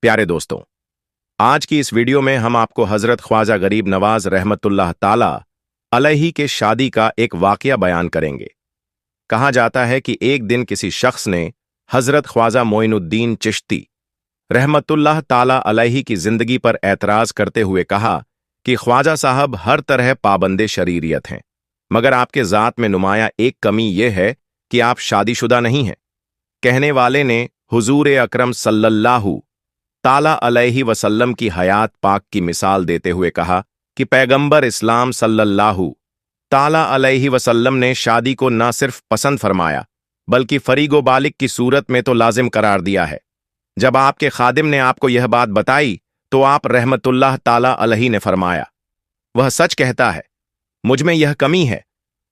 प्यारे दोस्तों, आज की इस वीडियो में हम आपको हजरत ख्वाजा गरीब नवाज रहमतुल्लाह ताला अलैहि के शादी का एक वाकया बयान करेंगे। कहा जाता है कि एक दिन किसी शख्स ने हजरत ख्वाजा मोइनुद्दीन चिश्ती रहमतुल्लाह ताला अलैहि की जिंदगी पर एतराज करते हुए कहा कि ख्वाजा साहब हर तरह पाबंदे शरीरियत हैं, मगर आपके ज़ात में नुमाया एक कमी यह है कि आप शादीशुदा नहीं हैं। कहने वाले ने हुजूर अकरम सल्लल्लाहु ताला अलैहि वसल्लम की हयात पाक की मिसाल देते हुए कहा कि पैगंबर इस्लाम सल्लल्लाहु ताला अलैहि वसल्लम ने शादी को न सिर्फ पसंद फरमाया बल्कि फरीगो बालिग की सूरत में तो लाजिम करार दिया है। जब आपके खादिम ने आपको यह बात बताई तो आप रहमतुल्लाह ताला अलैहि ने फरमाया, वह सच कहता है, मुझ में यह कमी है,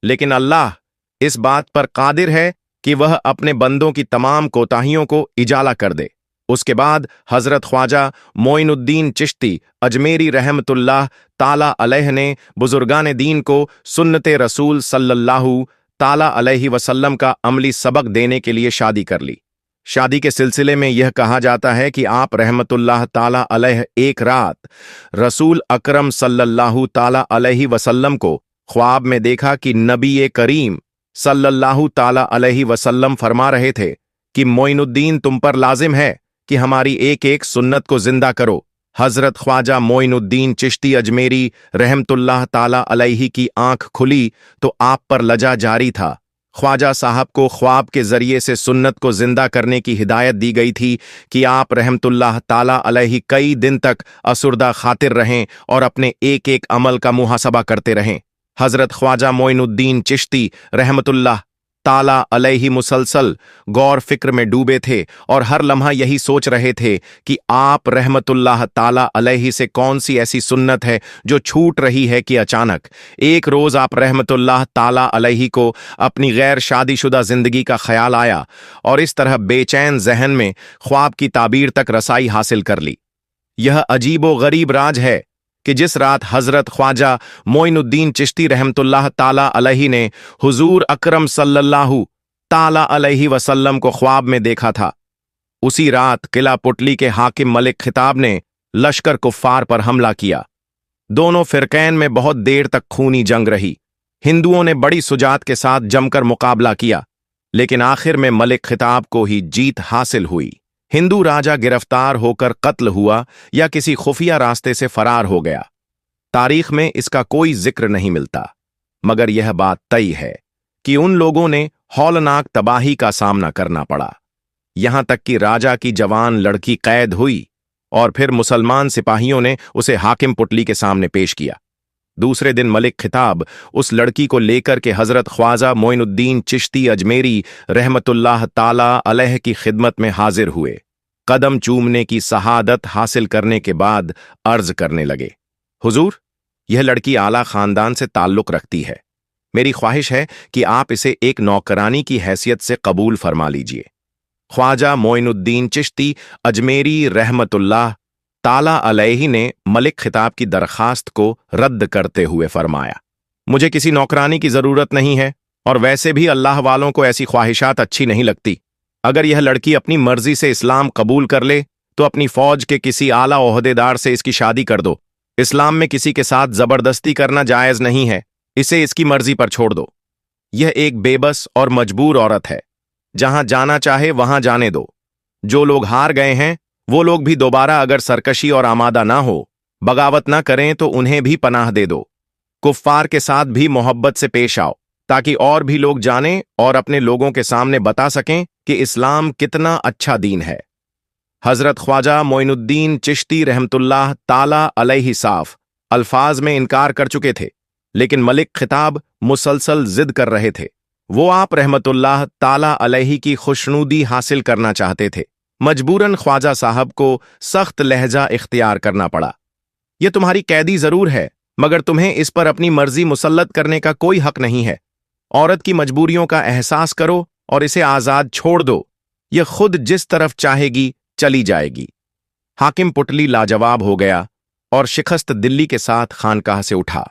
लेकिन अल्लाह इस बात पर कादिर है कि वह अपने बंदों की तमाम कोताहियों को इजाला कर दे। उसके बाद हजरत ख्वाजा मोइनुद्दीन चिश्ती अजमेरी रहमतुल्लाह ताला अलैह ने बुजुर्गान दीन को सुन्नते रसूल सल्लल्लाहु ताला अलैहि वसल्लम का अमली सबक देने के लिए शादी कर ली। शादी के सिलसिले में यह कहा जाता है कि आप रहमतुल्लाह ताला अलैह एक रात रसूल अकरम सल्लल्लाहु ताला अलैहि वसल्लम को ख्वाब में देखा कि नबी करीम सल्लल्लाहु ताला अलैहि वसल्लम फरमा रहे थे कि मोइनुद्दीन तुम पर लाजिम है कि हमारी एक एक सुन्नत को जिंदा करो। हजरत ख्वाजा मोइनुद्दीन चिश्ती अजमेरी रहमतुल्लाह ताला अलैहि की आंख खुली तो आप पर लजा जारी था। ख्वाजा साहब को ख्वाब के जरिए से सुन्नत को जिंदा करने की हिदायत दी गई थी कि आप रहमतुल्लाह ताला अलैहि कई दिन तक असुरदा खातिर रहें और अपने एक एक अमल का मुहासबा करते रहें। हजरत ख्वाजा मोइनुद्दीन चिश्ती रहमतुल्लाह ताला अलैहि मुसलसल गौर फिक्र में डूबे थे और हर लम्हा यही सोच रहे थे कि आप रहमतुल्लाह ताला अलैहि से कौन सी ऐसी सुन्नत है जो छूट रही है कि अचानक एक रोज आप रहमतुल्लाह ताला अलैहि को अपनी गैर शादीशुदा जिंदगी का ख्याल आया और इस तरह बेचैन जहन में ख्वाब की ताबीर तक रसाई हासिल कर ली। यह अजीबो गरीब राज है कि जिस रात हजरत ख्वाजा मोइनुद्दीन चिश्ती रहमतुल्लाह ताला अलैहि ने हुजूर अकरम सल्लल्लाहु ताला अलैहि वसल्लम को ख्वाब में देखा था, उसी रात किला पुटली के हाकिम मलिक खिताब ने लश्कर कुफ्फार पर हमला किया। दोनों फिरकैन में बहुत देर तक खूनी जंग रही। हिंदुओं ने बड़ी सुजात के साथ जमकर मुकाबला किया, लेकिन आखिर में मलिक खिताब को ही जीत हासिल हुई। हिंदू राजा गिरफ्तार होकर कत्ल हुआ या किसी खुफिया रास्ते से फरार हो गया। तारीख में इसका कोई जिक्र नहीं मिलता, मगर यह बात तय है कि उन लोगों ने हौलनाक तबाही का सामना करना पड़ा। यहां तक कि राजा की जवान लड़की कैद हुई और फिर मुसलमान सिपाहियों ने उसे हाकिम पुटली के सामने पेश किया। दूसरे दिन मलिक खिताब उस लड़की को लेकर के हजरत ख्वाजा मोइनुद्दीन चिश्ती अजमेरी रहमतुल्लाह ताला अलैह की खिदमत में हाजिर हुए। कदम चूमने की शहादत हासिल करने के बाद अर्ज करने लगे, हुजूर, यह लड़की आला खानदान से ताल्लुक रखती है। मेरी ख्वाहिश है कि आप इसे एक नौकरानी की हैसियत से कबूल फरमा लीजिए। ख्वाजा मोइनुद्दीन चिश्ती अजमेरी रहमतुल्लाह ताला अलैहि ने मलिक खिताब की दरखास्त को रद्द करते हुए फरमाया, मुझे किसी नौकरानी की जरूरत नहीं है और वैसे भी अल्लाह वालों को ऐसी ख्वाहिशात अच्छी नहीं लगती। अगर यह लड़की अपनी मर्जी से इस्लाम कबूल कर ले तो अपनी फौज के किसी आला ओहदेदार से इसकी शादी कर दो। इस्लाम में किसी के साथ जबरदस्ती करना जायज नहीं है, इसे इसकी मर्जी पर छोड़ दो। यह एक बेबस और मजबूर औरत है, जहां जाना चाहे वहां जाने दो। जो लोग हार गए हैं वो लोग भी दोबारा अगर सरकशी और आमादा ना हो, बगावत ना करें तो उन्हें भी पनाह दे दो। कुफ्फार के साथ भी मोहब्बत से पेश आओ ताकि और भी लोग जानें और अपने लोगों के सामने बता सकें कि इस्लाम कितना अच्छा दीन है। हजरत ख्वाजा मोइनुद्दीन चिश्ती रहमतुल्लाह ताला अलैहि साफ अल्फाज में इनकार कर चुके थे, लेकिन मलिक खिताब मुसलसल जिद कर रहे थे। वो आप रहमतुल्लाह ताला अलैहि की खुशनुदी हासिल करना चाहते थे। मजबूरन ख्वाजा साहब को सख्त लहजा इख्तियार करना पड़ा। यह तुम्हारी कैदी जरूर है, मगर तुम्हें इस पर अपनी मर्जी मुसल्लत करने का कोई हक नहीं है। औरत की मजबूरियों का एहसास करो और इसे आजाद छोड़ दो। यह खुद जिस तरफ चाहेगी चली जाएगी। हाकिम पुटली लाजवाब हो गया और शिकस्त दिल्ली के साथ खानकाह से उठा।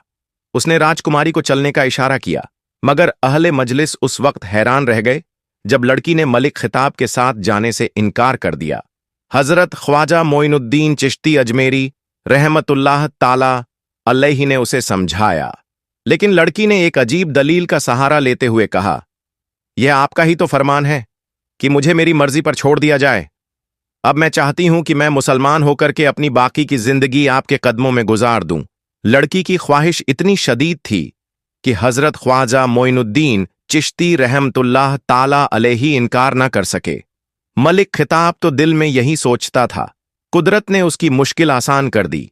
उसने राजकुमारी को चलने का इशारा किया, मगर अहले मजलिस उस वक्त हैरान रह गए जब लड़की ने मलिक खिताब के साथ जाने से इनकार कर दिया। हजरत ख्वाजा मोइनुद्दीन चिश्ती अजमेरी रहमतुल्लाह ताला अलैहि ने उसे समझाया, लेकिन लड़की ने एक अजीब दलील का सहारा लेते हुए कहा, यह आपका ही तो फरमान है कि मुझे मेरी मर्जी पर छोड़ दिया जाए। अब मैं चाहती हूं कि मैं मुसलमान होकर के अपनी बाकी की जिंदगी आपके कदमों में गुजार दूं। लड़की की ख्वाहिश इतनी शदीद थी कि हजरत ख्वाजा मोइनुद्दीन चिश्ती रहमतुल्लाह ताला अलैहि इनकार न कर सके। मलिक खिताब तो दिल में यही सोचता था। कुदरत ने उसकी मुश्किल आसान कर दी।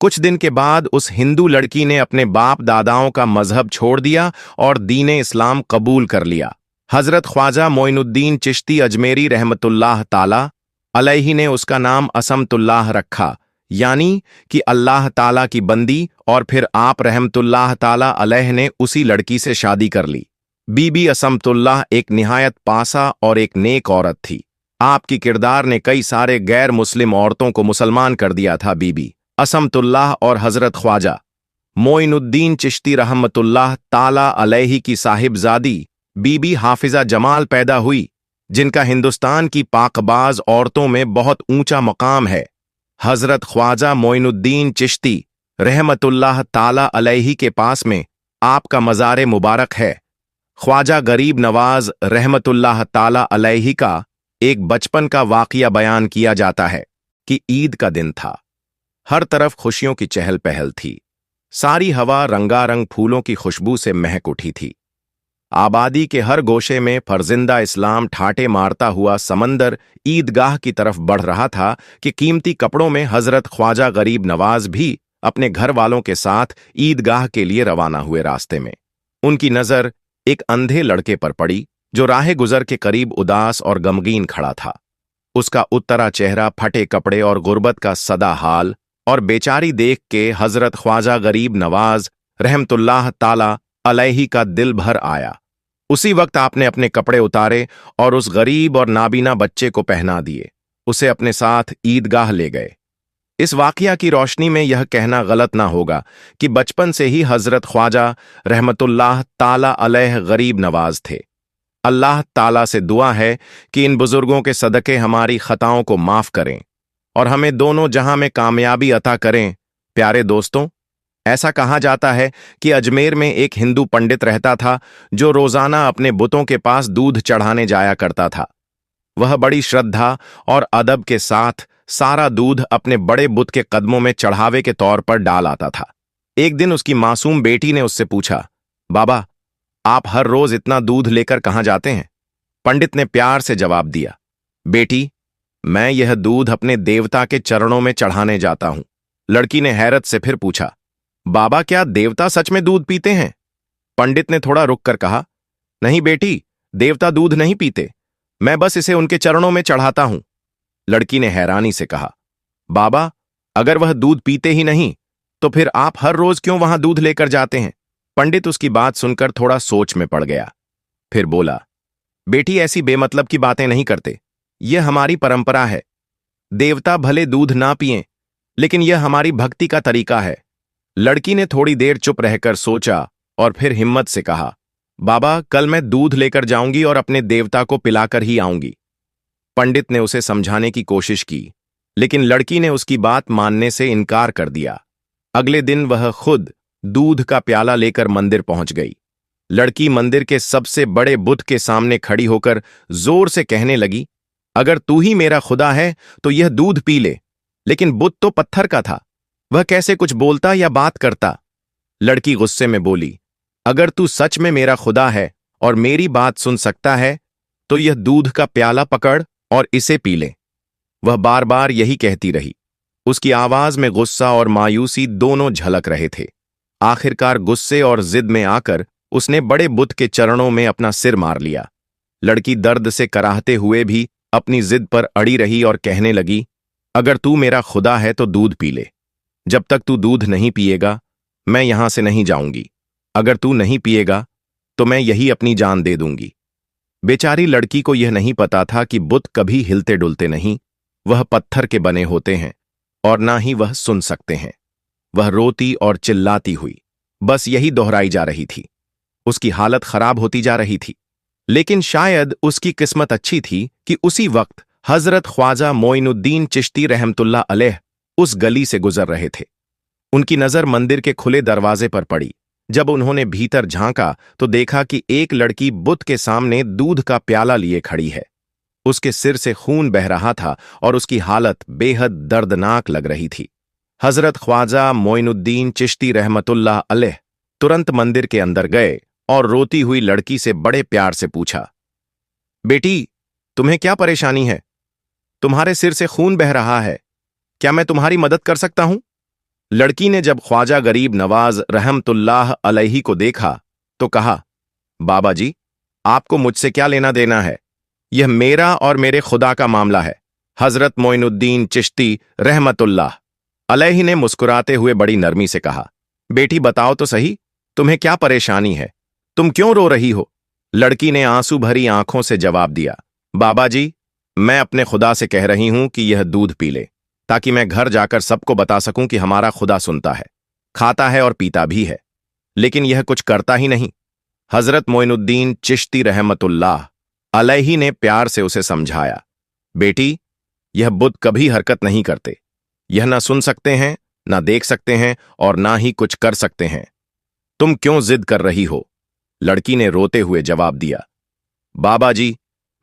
कुछ दिन के बाद उस हिंदू लड़की ने अपने बाप दादाओं का मजहब छोड़ दिया और दीने इस्लाम कबूल कर लिया। हजरत ख्वाजा मोइनुद्दीन चिश्ती अजमेरी रहमतुल्लाह ताला अलैहि ने उसका नाम असमतुल्लाह रखा, यानी कि अल्लाह ताला की बंदी, और फिर आप रहमतुल्लाह ताला अलैह ने उसी लड़की से शादी कर ली। बीबी असमतुल्लाह एक निहायत पासा और एक नेक औरत थी। आपकी किरदार ने कई सारे गैर मुस्लिम औरतों को मुसलमान कर दिया था। बीबी असमतुल्लाह और हजरत ख्वाजा मोइनुद्दीन चिश्ती रहमतुल्लाह ताला अलैहि की साहिबजादी बीबी हाफिजा जमाल पैदा हुई, जिनका हिंदुस्तान की पाकबाज औरतों में बहुत ऊंचा मकाम है। हजरत ख्वाजा मोइनुद्दीन चिश्ती रहमतुल्लाह ताला अलैहि के पास में आपका मज़ार मुबारक है। ख्वाजा गरीब नवाज रहमतुल्लाह ताला अलैहि का एक बचपन का वाक़या बयान किया जाता है कि ईद का दिन था। हर तरफ खुशियों की चहल पहल थी। सारी हवा रंगारंग फूलों की खुशबू से महक उठी थी। आबादी के हर गोशे में फर्जिंदा इस्लाम ठाटे मारता हुआ समंदर ईदगाह की तरफ बढ़ रहा था कि कीमती कपड़ों में हजरत ख्वाजा गरीब नवाज भी अपने घर वालों के साथ ईदगाह के लिए रवाना हुए। रास्ते में उनकी नजर एक अंधे लड़के पर पड़ी जो राह गुजर के करीब उदास और गमगीन खड़ा था। उसका उत्तरा चेहरा, फटे कपड़े और गुर्बत का सदा हाल और बेचारी देख के हजरत ख्वाजा गरीब नवाज रहमतुल्लाह ताला अलैहि का दिल भर आया। उसी वक्त आपने अपने कपड़े उतारे और उस गरीब और नाबीना बच्चे को पहना दिए। उसे अपने साथ ईदगाह ले गए। इस वाकया की रोशनी में यह कहना गलत ना होगा कि बचपन से ही हजरत ख्वाजा रहमतुल्लाह ताला अलैह गरीब नवाज थे। अल्लाह ताला से दुआ है कि इन बुजुर्गों के सदके हमारी खताओं को माफ करें और हमें दोनों जहां में कामयाबी अता करें। प्यारे दोस्तों, ऐसा कहा जाता है कि अजमेर में एक हिंदू पंडित रहता था जो रोजाना अपने बुतों के पास दूध चढ़ाने जाया करता था। वह बड़ी श्रद्धा और अदब के साथ सारा दूध अपने बड़े बुत के कदमों में चढ़ावे के तौर पर डाल आता था। एक दिन उसकी मासूम बेटी ने उससे पूछा, बाबा, आप हर रोज इतना दूध लेकर कहाँ जाते हैं? पंडित ने प्यार से जवाब दिया, बेटी, मैं यह दूध अपने देवता के चरणों में चढ़ाने जाता हूं। लड़की ने हैरत से फिर पूछा, बाबा, क्या देवता सच में दूध पीते हैं? पंडित ने थोड़ा रुक कर कहा, नहीं बेटी, देवता दूध नहीं पीते, मैं बस इसे उनके चरणों में चढ़ाता हूं। लड़की ने हैरानी से कहा, बाबा, अगर वह दूध पीते ही नहीं तो फिर आप हर रोज क्यों वहां दूध लेकर जाते हैं? पंडित उसकी बात सुनकर थोड़ा सोच में पड़ गया। फिर बोला, बेटी, ऐसी बेमतलब की बातें नहीं करते, यह हमारी परंपरा है। देवता भले दूध ना पिएं, लेकिन यह हमारी भक्ति का तरीका है। लड़की ने थोड़ी देर चुप रहकर सोचा और फिर हिम्मत से कहा, बाबा, कल मैं दूध लेकर जाऊंगी और अपने देवता को पिलाकर ही आऊंगी। पंडित ने उसे समझाने की कोशिश की, लेकिन लड़की ने उसकी बात मानने से इनकार कर दिया। अगले दिन वह खुद दूध का प्याला लेकर मंदिर पहुंच गई। लड़की मंदिर के सबसे बड़े बुत के सामने खड़ी होकर जोर से कहने लगी, अगर तू ही मेरा खुदा है तो यह दूध पी ले। लेकिन बुत तो पत्थर का था, वह कैसे कुछ बोलता या बात करता? लड़की गुस्से में बोली, अगर तू सच में मेरा खुदा है और मेरी बात सुन सकता है तो यह दूध का प्याला पकड़ और इसे पी ले। वह बार बार यही कहती रही। उसकी आवाज में गुस्सा और मायूसी दोनों झलक रहे थे। आखिरकार गुस्से और जिद में आकर उसने बड़े बुत के चरणों में अपना सिर मार लिया। लड़की दर्द से कराहते हुए भी अपनी जिद पर अड़ी रही और कहने लगी, अगर तू मेरा खुदा है तो दूध पी ले। जब तक तू दूध नहीं पिएगा मैं यहां से नहीं जाऊंगी। अगर तू नहीं पिएगा तो मैं यही अपनी जान दे दूंगी। बेचारी लड़की को यह नहीं पता था कि बुत कभी हिलते डुलते नहीं, वह पत्थर के बने होते हैं और ना ही वह सुन सकते हैं। वह रोती और चिल्लाती हुई बस यही दोहराई जा रही थी। उसकी हालत खराब होती जा रही थी। लेकिन शायद उसकी किस्मत अच्छी थी कि उसी वक्त हजरत ख्वाजा मोइनुद्दीन चिश्ती रहमतुल्लाह अलैह उस गली से गुजर रहे थे। उनकी नजर मंदिर के खुले दरवाजे पर पड़ी। जब उन्होंने भीतर झांका तो देखा कि एक लड़की बुत के सामने दूध का प्याला लिए खड़ी है। उसके सिर से खून बह रहा था और उसकी हालत बेहद दर्दनाक लग रही थी। हजरत ख्वाजा मोइनुद्दीन चिश्ती रहमतुल्लाह अलैह तुरंत मंदिर के अंदर गए और रोती हुई लड़की से बड़े प्यार से पूछा, बेटी, तुम्हें क्या परेशानी है? तुम्हारे सिर से खून बह रहा है, क्या मैं तुम्हारी मदद कर सकता हूं? लड़की ने जब ख्वाजा गरीब नवाज रहमतुल्लाह अलैही को देखा तो कहा, बाबा जी, आपको मुझसे क्या लेना देना है? यह मेरा और मेरे खुदा का मामला है। हजरत मोइनुद्दीन चिश्ती रहमतुल्लाह अलैही ने मुस्कुराते हुए बड़ी नरमी से कहा, बेटी बताओ तो सही, तुम्हें क्या परेशानी है? तुम क्यों रो रही हो? लड़की ने आंसू भरी आंखों से जवाब दिया, बाबा जी, मैं अपने खुदा से कह रही हूं कि यह दूध पी ले, ताकि मैं घर जाकर सबको बता सकूं कि हमारा खुदा सुनता है, खाता है और पीता भी है, लेकिन यह कुछ करता ही नहीं। हजरत मोइनुद्दीन चिश्ती रहमतुल्लाह अलैही ने प्यार से उसे समझाया, बेटी, यह बुत कभी हरकत नहीं करते। यह ना सुन सकते हैं, ना देख सकते हैं और ना ही कुछ कर सकते हैं। तुम क्यों जिद कर रही हो? लड़की ने रोते हुए जवाब दिया, बाबा जी,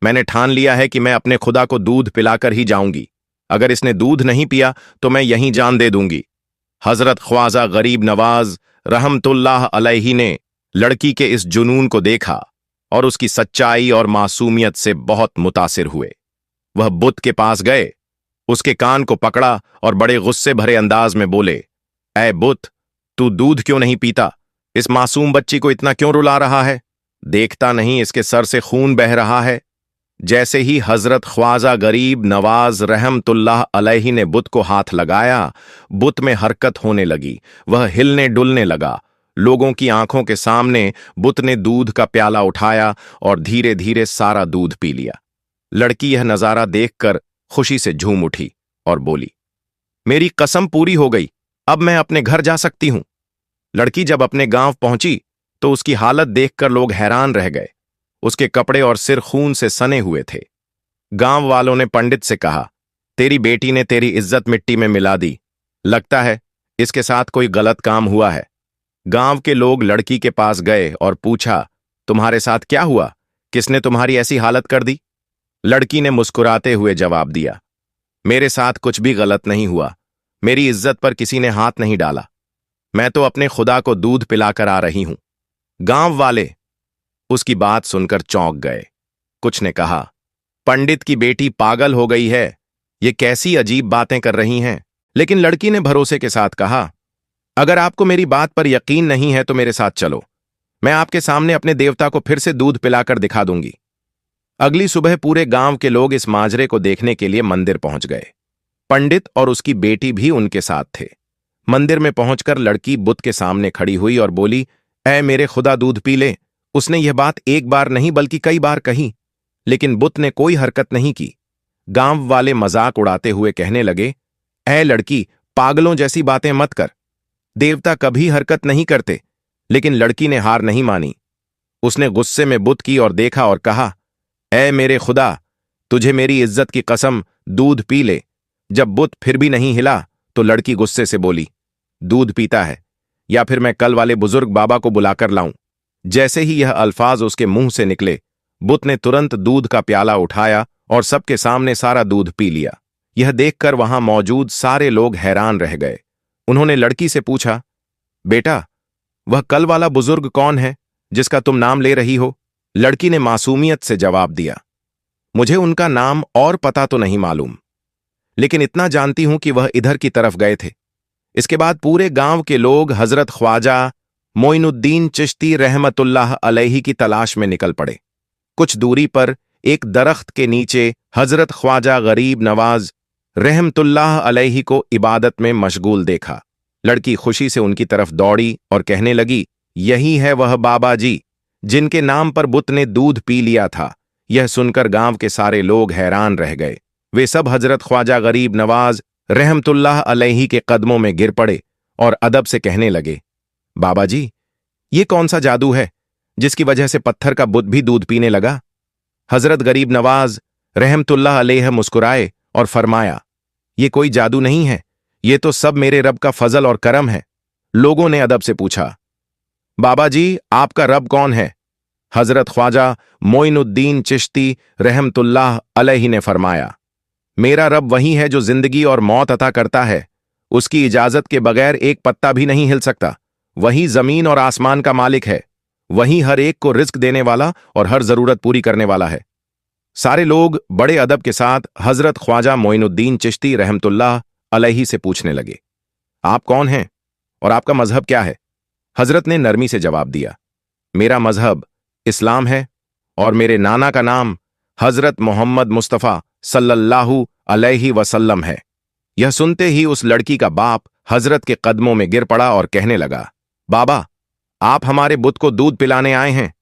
मैंने ठान लिया है कि मैं अपने खुदा को दूध पिलाकर ही जाऊंगी। अगर इसने दूध नहीं पिया तो मैं यहीं जान दे दूंगी। हजरत ख्वाजा गरीब नवाज रहमतुल्लाह अलैही ने लड़की के इस जुनून को देखा और उसकी सच्चाई और मासूमियत से बहुत मुतासिर हुए। वह बुत के पास गए, उसके कान को पकड़ा और बड़े गुस्से भरे अंदाज में बोले, ऐ बुत, तू दूध क्यों नहीं पीता? इस मासूम बच्ची को इतना क्यों रुला रहा है? देखता नहीं इसके सर से खून बह रहा है? जैसे ही हजरत ख्वाजा गरीब नवाज रहमतुल्लाह अलैही ने बुत को हाथ लगाया, बुत में हरकत होने लगी। वह हिलने डुलने लगा। लोगों की आंखों के सामने बुत ने दूध का प्याला उठाया और धीरे धीरे सारा दूध पी लिया। लड़की यह नजारा देखकर खुशी से झूम उठी और बोली, मेरी कसम पूरी हो गई, अब मैं अपने घर जा सकती हूं। लड़की जब अपने गांव पहुंची तो उसकी हालत देखकर लोग हैरान रह गए। उसके कपड़े और सिर खून से सने हुए थे। गांव वालों ने पंडित से कहा, तेरी बेटी ने तेरी इज्जत मिट्टी में मिला दी, लगता है इसके साथ कोई गलत काम हुआ है। गांव के लोग लड़की के पास गए और पूछा, तुम्हारे साथ क्या हुआ? किसने तुम्हारी ऐसी हालत कर दी? लड़की ने मुस्कुराते हुए जवाब दिया, मेरे साथ कुछ भी गलत नहीं हुआ। मेरी इज्जत पर किसी ने हाथ नहीं डाला। मैं तो अपने खुदा को दूध पिलाकर आ रही हूं। गांव वाले उसकी बात सुनकर चौंक गए। कुछ ने कहा, पंडित की बेटी पागल हो गई है, ये कैसी अजीब बातें कर रही हैं। लेकिन लड़की ने भरोसे के साथ कहा, अगर आपको मेरी बात पर यकीन नहीं है तो मेरे साथ चलो, मैं आपके सामने अपने देवता को फिर से दूध पिलाकर दिखा दूंगी। अगली सुबह पूरे गांव के लोग इस माजरे को देखने के लिए मंदिर पहुंच गए। पंडित और उसकी बेटी भी उनके साथ थे। मंदिर में पहुंचकर लड़की बुत के सामने खड़ी हुई और बोली, ऐ मेरे खुदा, दूध पी ले। उसने यह बात एक बार नहीं बल्कि कई बार कही, लेकिन बुत ने कोई हरकत नहीं की। गांव वाले मजाक उड़ाते हुए कहने लगे, ऐ लड़की, पागलों जैसी बातें मत कर, देवता कभी हरकत नहीं करते। लेकिन लड़की ने हार नहीं मानी। उसने गुस्से में बुत की और देखा और कहा, ऐ मेरे खुदा, तुझे मेरी इज्जत की कसम, दूध पी ले। जब बुत फिर भी नहीं हिला तो लड़की गुस्से से बोली, दूध पीता है या फिर मैं कल वाले बुजुर्ग बाबा को बुलाकर लाऊं। जैसे ही यह अल्फाज उसके मुंह से निकले, बुत ने तुरंत दूध का प्याला उठाया और सबके सामने सारा दूध पी लिया। यह देखकर वहां मौजूद सारे लोग हैरान रह गए। उन्होंने लड़की से पूछा, बेटा, वह कल वाला बुजुर्ग कौन है जिसका तुम नाम ले रही हो? लड़की ने मासूमियत से जवाब दिया, मुझे उनका नाम और पता तो नहीं मालूम, लेकिन इतना जानती हूं कि वह इधर की तरफ गए थे। इसके बाद पूरे गांव के लोग हजरत ख्वाजा मोइनुद्दीन चिश्ती रहमतुल्लाह अलैही की तलाश में निकल पड़े। कुछ दूरी पर एक दरख्त के नीचे हजरत ख्वाजा गरीब नवाज रहमतुल्लाह अलैही को इबादत में मशगूल देखा। लड़की खुशी से उनकी तरफ दौड़ी और कहने लगी, यही है वह बाबा जी जिनके नाम पर बुत ने दूध पी लिया था। यह सुनकर गांव के सारे लोग हैरान रह गए। वे सब हजरत ख्वाजा गरीब नवाज रहमतुल्लाह अलैही के कदमों में गिर पड़े और अदब से कहने लगे, बाबा जी, ये कौन सा जादू है जिसकी वजह से पत्थर का बुत भी दूध पीने लगा? हजरत गरीब नवाज रहमतुल्लाह अलैह मुस्कुराए और फरमाया, ये कोई जादू नहीं है, ये तो सब मेरे रब का फजल और करम है। लोगों ने अदब से पूछा, बाबा जी, आपका रब कौन है? हजरत ख्वाजा मोइनुद्दीन चिश्ती रहमतुल्लाह अलैहि ने फरमाया, मेरा रब वही है जो जिंदगी और मौत अता करता है। उसकी इजाजत के बगैर एक पत्ता भी नहीं हिल सकता। वही जमीन और आसमान का मालिक है। वही हर एक को रिस्क देने वाला और हर जरूरत पूरी करने वाला है। सारे लोग बड़े अदब के साथ हजरत ख्वाजा मोइनुद्दीन चिश्ती रहमतुल्लाह अलैहि से पूछने लगे, आप कौन हैं और आपका मजहब क्या है? हजरत ने नरमी से जवाब दिया, मेरा मजहब इस्लाम है और मेरे नाना का नाम हजरत मोहम्मद मुस्तफ़ा सल्लल्लाहु अलैहि वसल्लम है। यह सुनते ही उस लड़की का बाप हजरत के कदमों में गिर पड़ा और कहने लगा, बाबा, आप हमारे बुत को दूध पिलाने आए हैं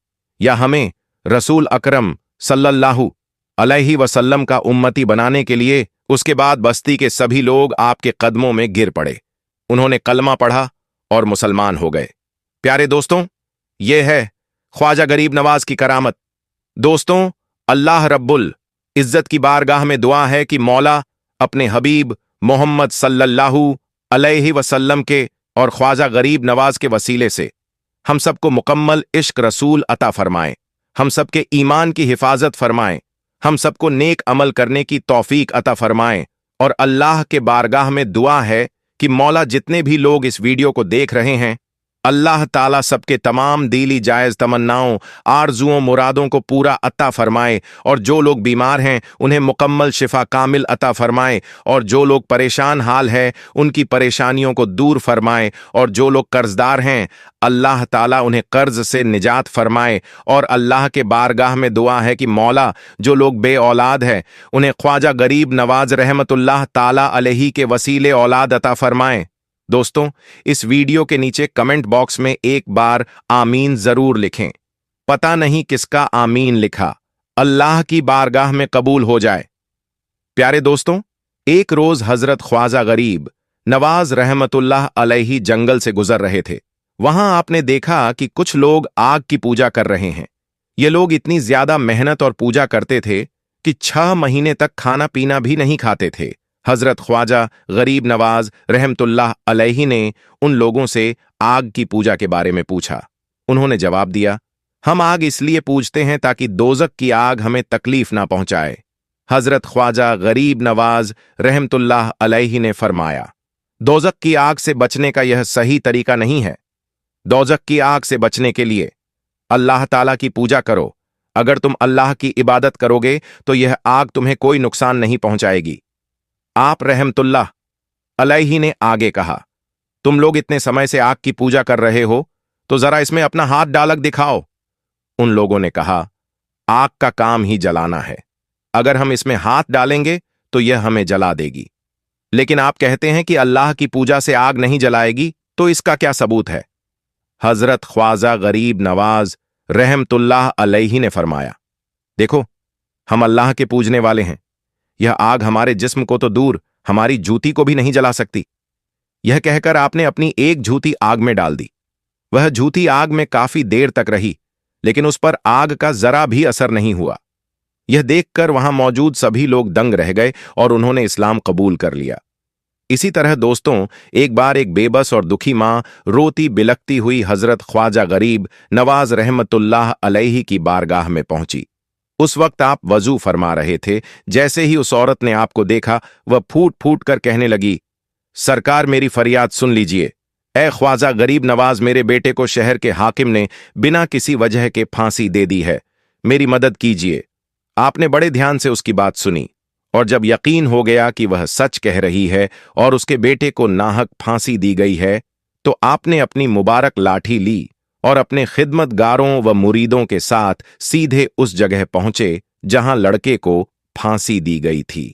या हमें रसूल अकरम सल्लल्लाहु अलैहि वसल्लम का उम्मती बनाने के लिए? उसके बाद बस्ती के सभी लोग आपके कदमों में गिर पड़े। उन्होंने कलमा पढ़ा और मुसलमान हो गए। प्यारे दोस्तों, यह है ख्वाजा गरीब नवाज की करामत। दोस्तों, अल्लाह रब्बुल इज्जत की बारगाह में दुआ है कि मौला अपने हबीब मोहम्मद सल्लल्लाहु अलैहि वसल्लम के और ख्वाजा गरीब नवाज के वसीले से हम सबको मुकम्मल इश्क रसूल अता फरमाएं, हम सबके ईमान की हिफाजत फरमाएं, हम सबको नेक अमल करने की तौफीक अता फरमाएं। और अल्लाह के बारगाह में दुआ है कि मौला जितने भी लोग इस वीडियो को देख रहे हैं, अल्लाह ताला सबके तमाम दीली जायज तमन्नाओं, आरजुओं, मुरादों को पूरा अता फरमाए। और जो लोग बीमार हैं उन्हें मुकम्मल शिफा कामिल अता फरमाए। और जो लोग परेशान हाल है उनकी परेशानियों को दूर फरमाए। और जो लोग कर्जदार हैं अल्लाह ताला उन्हें कर्ज से निजात फरमाए। और अल्लाह के बारगाह में दुआ है कि मौला जो लोग बे औलाद है उन्हें ख्वाजा गरीब नवाज रहमतुल्लाह ताला अलैहि के वसीले औलाद अता फरमाए। दोस्तों, इस वीडियो के नीचे कमेंट बॉक्स में एक बार आमीन जरूर लिखें। पता नहीं किसका आमीन लिखा, अल्लाह की बारगाह में कबूल हो जाए। प्यारे दोस्तों, एक रोज हजरत ख्वाजा गरीब नवाज रहमतुल्लाह अलैहि जंगल से गुजर रहे थे। वहां आपने देखा कि कुछ लोग आग की पूजा कर रहे हैं। ये लोग इतनी ज्यादा मेहनत और पूजा करते थे कि 6 महीने तक खाना पीना भी नहीं खाते थे। हजरत ख्वाजा गरीब नवाज रहमतुल्लाह अलैहि ने उन लोगों से आग की पूजा के बारे में पूछा। उन्होंने जवाब दिया, हम आग इसलिए पूजते हैं ताकि दोजक की आग हमें तकलीफ ना पहुंचाए। हजरत ख्वाजा गरीब नवाज रहमतुल्लाह अलैहि ने फरमाया, दोजक की आग से बचने का यह सही तरीका नहीं है। दोजक की आग से बचने के लिए अल्लाह ताला की पूजा करो। अगर तुम अल्लाह की इबादत करोगे तो यह आग तुम्हें कोई नुकसान नहीं पहुंचाएगी। आप रहमतुल्लाह अलैहि ने आगे कहा, तुम लोग इतने समय से आग की पूजा कर रहे हो तो जरा इसमें अपना हाथ डालक दिखाओ। उन लोगों ने कहा, आग का काम ही जलाना है, अगर हम इसमें हाथ डालेंगे तो यह हमें जला देगी। लेकिन आप कहते हैं कि अल्लाह की पूजा से आग नहीं जलाएगी, तो इसका क्या सबूत है? हजरत ख्वाजा गरीब नवाज रहमतुल्लाह अलैहि ने फरमाया, देखो, हम अल्लाह के पूजने वाले हैं। यह आग हमारे जिस्म को तो दूर हमारी जूती को भी नहीं जला सकती। यह कहकर आपने अपनी एक जूती आग में डाल दी। वह जूती आग में काफी देर तक रही, लेकिन उस पर आग का जरा भी असर नहीं हुआ। यह देखकर वहां मौजूद सभी लोग दंग रह गए और उन्होंने इस्लाम कबूल कर लिया। इसी तरह दोस्तों, एक बार एक बेबस और दुखी मां रोती बिलखती हुई हजरत ख्वाजा गरीब नवाज रहमतुल्लाह अलैहि की बारगाह में पहुंची। उस वक्त आप वजू फरमा रहे थे। जैसे ही उस औरत ने आपको देखा, वह फूट फूट कर कहने लगी, सरकार, मेरी फरियाद सुन लीजिए। ए ख्वाजा गरीब नवाज, मेरे बेटे को शहर के हाकिम ने बिना किसी वजह के फांसी दे दी है, मेरी मदद कीजिए। आपने बड़े ध्यान से उसकी बात सुनी और जब यकीन हो गया कि वह सच कह रही है और उसके बेटे को नाहक फांसी दी गई है, तो आपने अपनी मुबारक लाठी ली और अपने खिदमतगारों व मुरीदों के साथ सीधे उस जगह पहुंचे जहां लड़के को फांसी दी गई थी।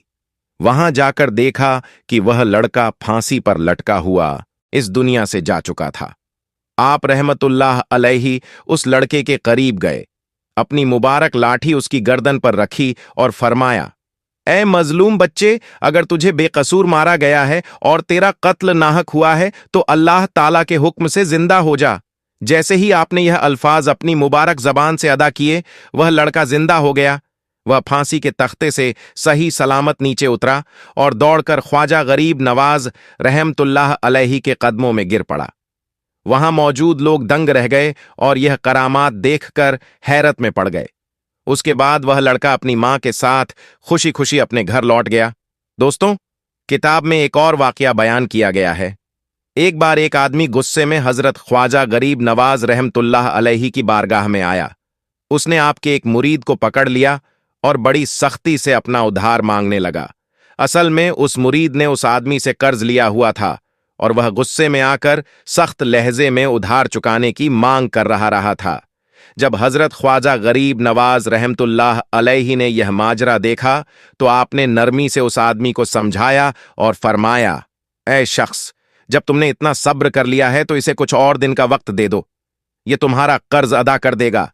वहां जाकर देखा कि वह लड़का फांसी पर लटका हुआ इस दुनिया से जा चुका था। आप रहमतुल्लाह अलैहि उस लड़के के करीब गए, अपनी मुबारक लाठी उसकी गर्दन पर रखी और फरमाया, ए मजलूम बच्चे, अगर तुझे बेकसूर मारा गया है और तेरा कत्ल नाहक हुआ है तो अल्लाह ताला के हुक्म से जिंदा हो जा। जैसे ही आपने यह अल्फाज अपनी मुबारक जबान से अदा किए, वह लड़का जिंदा हो गया। वह फांसी के तख्ते से सही सलामत नीचे उतरा और दौड़कर ख्वाजा गरीब नवाज रहमतुल्लाह अलैहि के कदमों में गिर पड़ा। वहां मौजूद लोग दंग रह गए और यह करामात देखकर हैरत में पड़ गए। उसके बाद वह लड़का अपनी मां के साथ खुशी खुशी अपने घर लौट गया। दोस्तों, किताब में एक और वाकया बयान किया गया है। एक बार एक आदमी गुस्से में हजरत ख्वाजा गरीब नवाज रहमतुल्लाह अलैहि की बारगाह में आया। उसने आपके एक मुरीद को पकड़ लिया और बड़ी सख्ती से अपना उधार मांगने लगा। असल में उस मुरीद ने उस आदमी से कर्ज लिया हुआ था और वह गुस्से में आकर सख्त लहजे में उधार चुकाने की मांग कर रहा था। जब हजरत ख्वाजा गरीब नवाज रहमतुल्लाह अलैहि ने यह माजरा देखा तो आपने नरमी से उस आदमी को समझाया और फरमाया, ऐ शख्स, जब तुमने इतना सब्र कर लिया है तो इसे कुछ और दिन का वक्त दे दो, ये तुम्हारा कर्ज अदा कर देगा।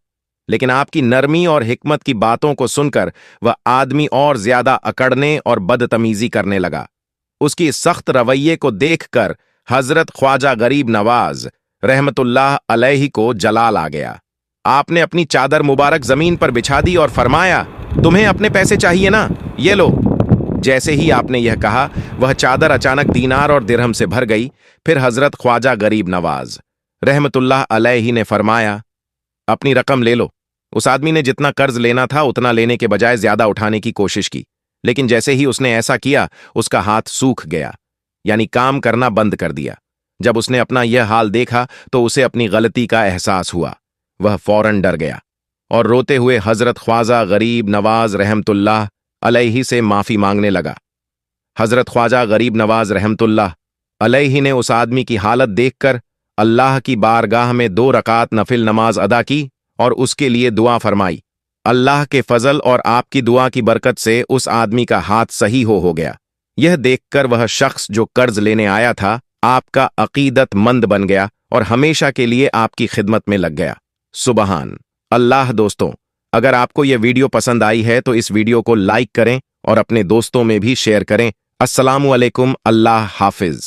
लेकिन आपकी नरमी और हिकमत की बातों को सुनकर वह आदमी और ज्यादा अकड़ने और बदतमीजी करने लगा। उसकी सख्त रवैये को देखकर हजरत ख्वाजा गरीब नवाज रहमतुल्लाह अलैहि को जलाल आ गया। आपने अपनी चादर मुबारक जमीन पर बिछा दी और फरमाया, तुम्हें अपने पैसे चाहिए ना, ये लो। जैसे ही आपने यह कहा, वह चादर अचानक दीनार और दिरहम से भर गई। फिर हजरत ख्वाजा गरीब नवाज रहमतुल्लाह अलैहि ने फरमाया, अपनी रकम ले लो। उस आदमी ने जितना कर्ज लेना था उतना लेने के बजाय ज्यादा उठाने की कोशिश की, लेकिन जैसे ही उसने ऐसा किया उसका हाथ सूख गया, यानी काम करना बंद कर दिया। जब उसने अपना यह हाल देखा तो उसे अपनी गलती का एहसास हुआ। वह फौरन डर गया और रोते हुए हजरत ख्वाजा गरीब नवाज रहमतुल्लाह अलैहि से माफी मांगने लगा। हजरत ख्वाजा गरीब नवाज रहमतुल्लाह अलैहि ने उस आदमी की हालत देखकर अल्लाह की बारगाह में 2 रकात नफिल नमाज अदा की और उसके लिए दुआ फरमाई। अल्लाह के फजल और आपकी दुआ की बरकत से उस आदमी का हाथ सही हो गया। यह देखकर वह शख्स जो कर्ज लेने आया था आपका अकीदतमंद बन गया और हमेशा के लिए आपकी खिदमत में लग गया। सुबहान अल्लाह। दोस्तों, अगर आपको यह वीडियो पसंद आई है तो इस वीडियो को लाइक करें और अपने दोस्तों में भी शेयर करें। अस्सलामु अलैकुम। अल्लाह हाफिज।